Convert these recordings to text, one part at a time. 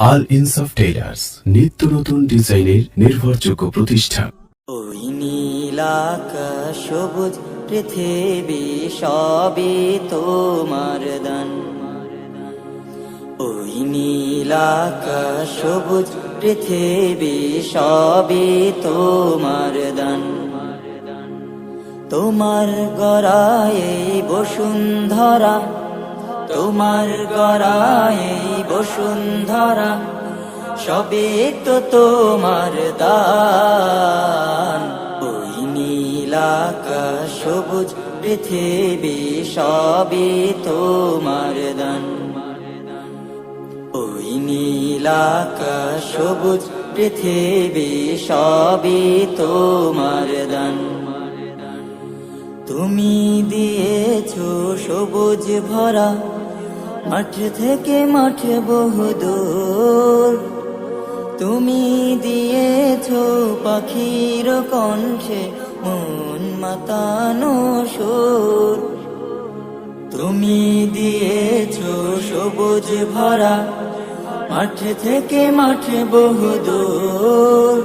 আল ইনসাফ টেইলার্স, নিত্য নতুন ডিজাইনের নির্ভরযোগ্য প্রতিষ্ঠান। ওই নীল আকাশ সবুজ পৃথিবী সবই তোমার দান। ওই নীল আকাশ সবুজ পৃথিবী সবই তোমার দান। তোমার গড়ায় বসুন্ধরা, তোমার গড়ায় বসুন্ধরা, সবে তো তোমার দান। ওই নীল আকাশ সবুজ পৃথিবী সবই তোমার দান। ওই নীল আকাশ সবুজ পৃথিবী সবই তোমার দান। তুমি দিয়েছো সবুজ ভরা, মাঠ থেকে মাঠ বহুদূর। তুমি দিয়েছো পাখির কণ্ঠে মন মাতানো সুর। তুমি দিয়েছো সবুজ ভরা, মাঠ থেকে মাঠ বহুদূর।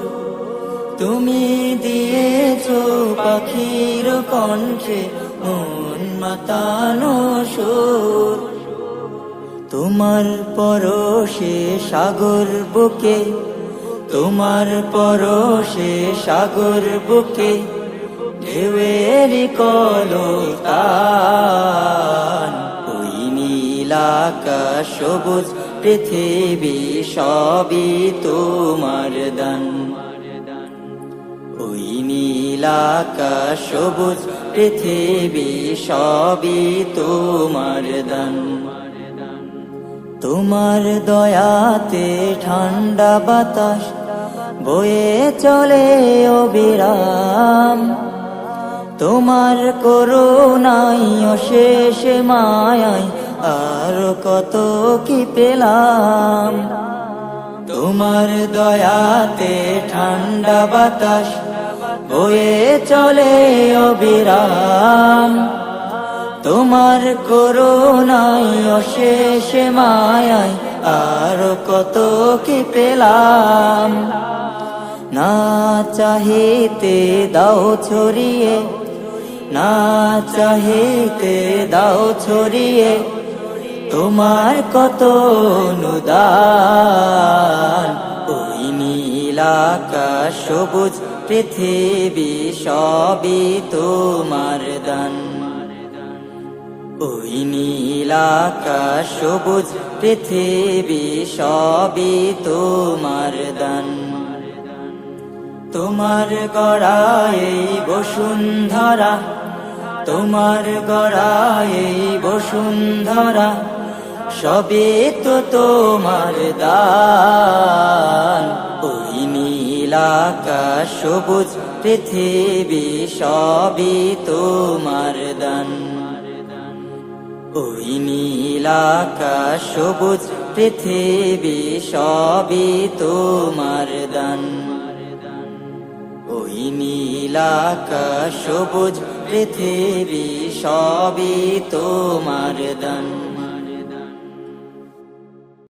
তুমি দিয়েছো পাখির কণ্ঠে মন মাতানো সুর। তোমার পরশে সাগর বুকে, তোমার পরশে সাগর বুকে, ঢেউয়ের কলতান। ওই নীল আকাশ সবুজ পৃথিবী সবই তোমার দান। ওই নীল আকাশ সবুজ পৃথিবী সবই তোমার দান। তোমার দয়াতে ঠান্ডা বাতাস বয়ে চলে অবিরাম। তোমার করুণায় অশেষ মায়ায় আর কত কি পেলাম। তোমার দয়াতে ঠান্ডা বাতাস বয়ে চলে অবিরাম। তোমার করুণায় অশেষ মায়ায় আর কত কি পেলাম। না চাহিতে দাও ছড়িয়ে, না চাহিতে দাও ছড়িয়ে, তোমার কত অনুদান। ওই নীল আকাশ সবুজ পৃথিবী সবই তোমার দান। ওই নীল আকাশ সবুজ পৃথিবী সবই তোমার দান। তোমার গড়ায় বসুন্ধরা, তোমার গড়ায় বসুন্ধরা, সবে তো তোমার দান। ওই নীল আকাশ সবুজ পৃথিবী সবই তোমার দান। ওই নীল আকাশ সবুজ পৃথিবী সবই তোমার দান। ওই নীল আকাশ সবুজ পৃথিবী সবই তোমার দান।